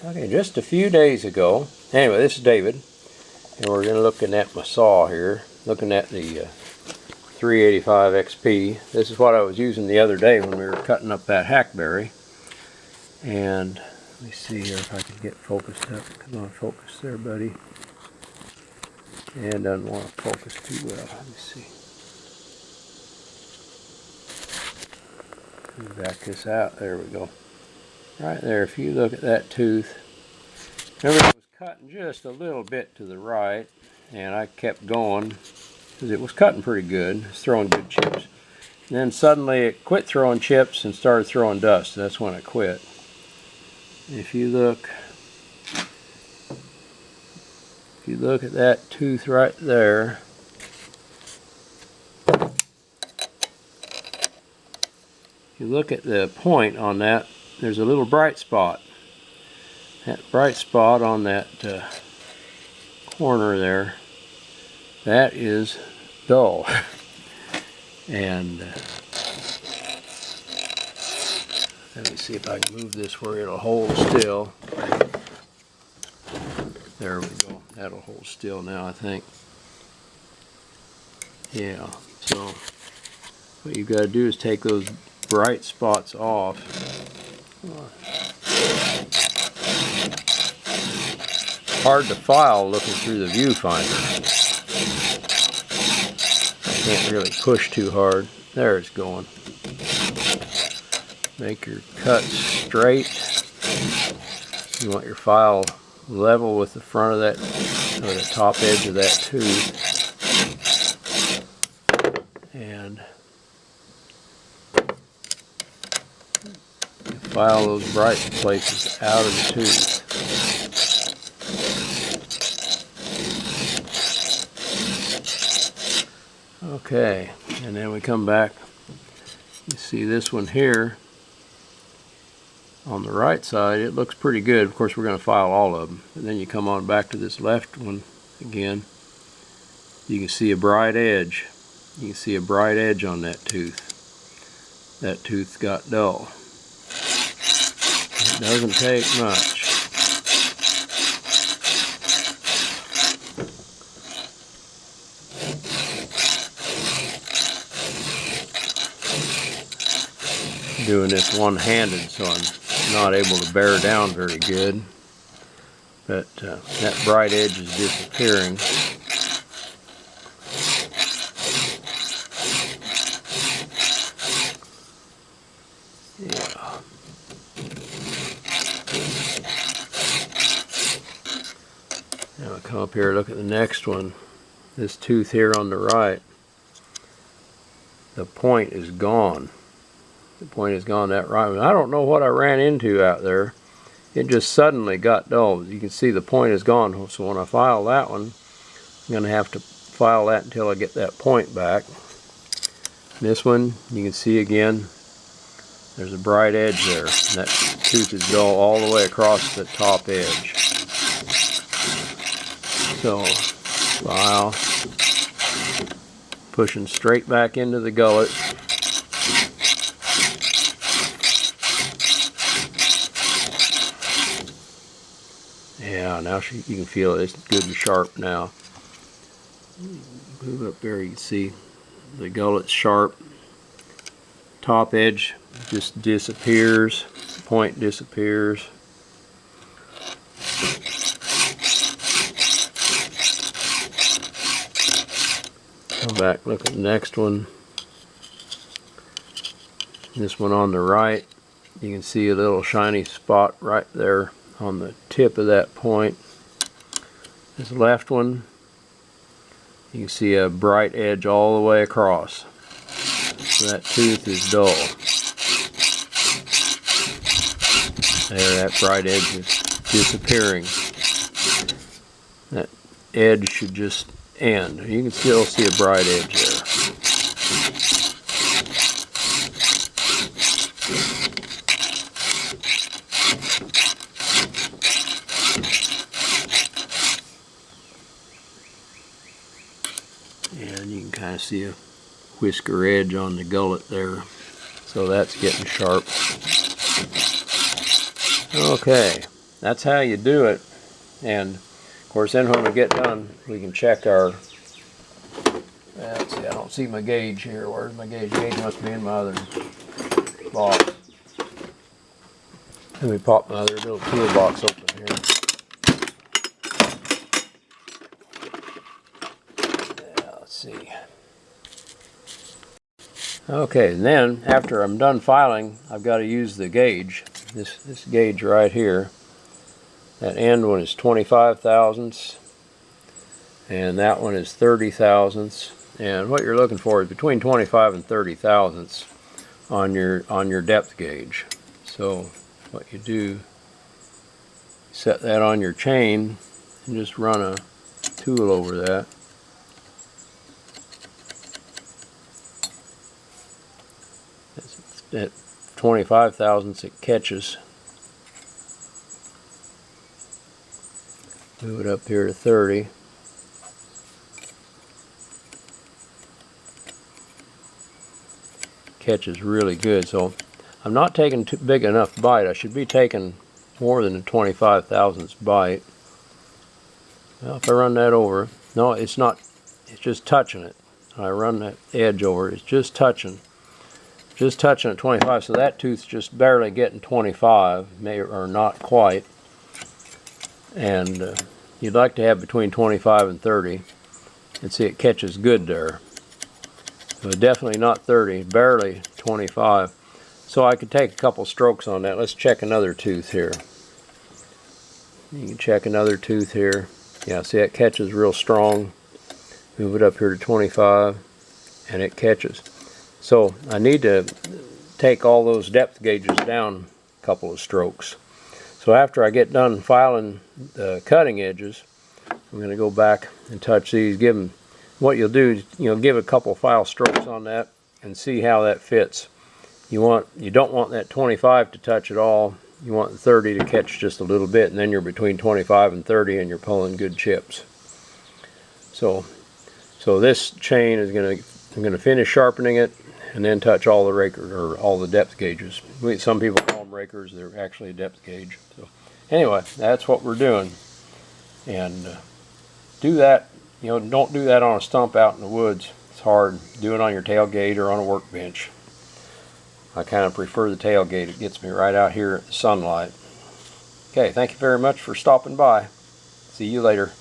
Okay, just a few days ago, anyway, this is David, and we're going to looking at my saw here, looking at the 385 XP. This is what I was using the other day when we were cutting up that hackberry. And let me see here if I can get focused up. Come on, focus there, buddy. And doesn't want to focus too well. Let me see. Let me back this out. There we go. Right there, if you look at that tooth, remember it was cutting just a little bit to the right, and I kept going because it was cutting pretty good. It was throwing good chips. And then suddenly it quit throwing chips and started throwing dust. That's when it quit. If you look at that tooth right there, if you look at the point on that, there's a little bright spot. That bright spot on that corner there, that is dull. And let me see if I can move this where it'll hold still. There we go. That'll hold still now, I think. Yeah, so what you've got to do is take those bright spots off. Hard to file looking through the viewfinder. I can't really push too hard. There it's going. Make your cut straight. You want your file level with the front of that, or the top edge of that tooth. And you file those bright places out of the tooth. Okay, and then we come back. You see this one here on the right side, it looks pretty good. Of course, we're going to file all of them. And then you come on back to this left one again. You can see a bright edge. You can see a bright edge on that tooth. That tooth got dull. It doesn't take much. Doing this one-handed, so I'm not able to bear down very good, but that bright edge is disappearing. Yeah. Now I come up here, look at the next one. This tooth here on the right, the point is gone. The point is gone that right. I don't know what I ran into out there. It just suddenly got dull. You can see the point is gone. So when I file that one, I'm going to have to file that until I get that point back. This one, you can see again, there's a bright edge there. That tooth is dull all the way across the top edge. So, file, pushing straight back into the gullet. Yeah, now you can feel it. It's good and sharp now. Move up there, you can see the gullet's sharp. Top edge just disappears. Point disappears. Come back, look at the next one. This one on the right, you can see a little shiny spot right there on the tip of that point. This left one, you can see a bright edge all the way across. So that tooth is dull. There, that bright edge is disappearing. That edge should just end. You can still see a bright edge there. And you can kind of see a whisker edge on the gullet there. So that's getting sharp. Okay, that's how you do it. And of course, then when we get done, we can check our, let's see, I don't see my gauge here. Where's my gauge? Gauge must be in my other box. Let me pop my other little toolbox open here. Yeah, let's see. Okay, and then after I'm done filing, I've got to use the gauge. This gauge right here. That end one is 25 thousandths, and that one is 30 thousandths. And what you're looking for is between 25 and 30 thousandths on your depth gauge. So what you do, set that on your chain and just run a tool over that. At 25 thousandths it catches. Move it up here to 30. Catches really good. So I'm not taking too big enough bite. I should be taking more than a 25 thousandths bite. Well, if I run that over, no, it's not. It's just touching it. I run that edge over. It's just touching at 25. So that tooth's just barely getting 25, or not quite. And you'd like to have between 25 and 30. And see, it catches good there. So definitely not 30, barely 25. So I could take a couple strokes on that. Let's check another tooth here. You can check another tooth here. Yeah, see, it catches real strong. Move it up here to 25, and it catches. So I need to take all those depth gauges down a couple of strokes. So after I get done filing the cutting edges, I'm going to go back and touch these. Give them, what you'll do is give a couple file strokes on that and see how that fits. You don't want that 25 to touch at all. You want the 30 to catch just a little bit, and then you're between 25 and 30 and you're pulling good chips. So this chain is I'm going to finish sharpening it and then touch all the raker, or all the depth gauges. Some people call them rakers, they're actually a depth gauge. So anyway, that's what we're doing. And do that, don't do that on a stump out in the woods. It's hard. Do it on your tailgate or on a workbench. I kind of prefer the tailgate. It gets me right out here at the sunlight. Okay, thank you very much for stopping by. See you later.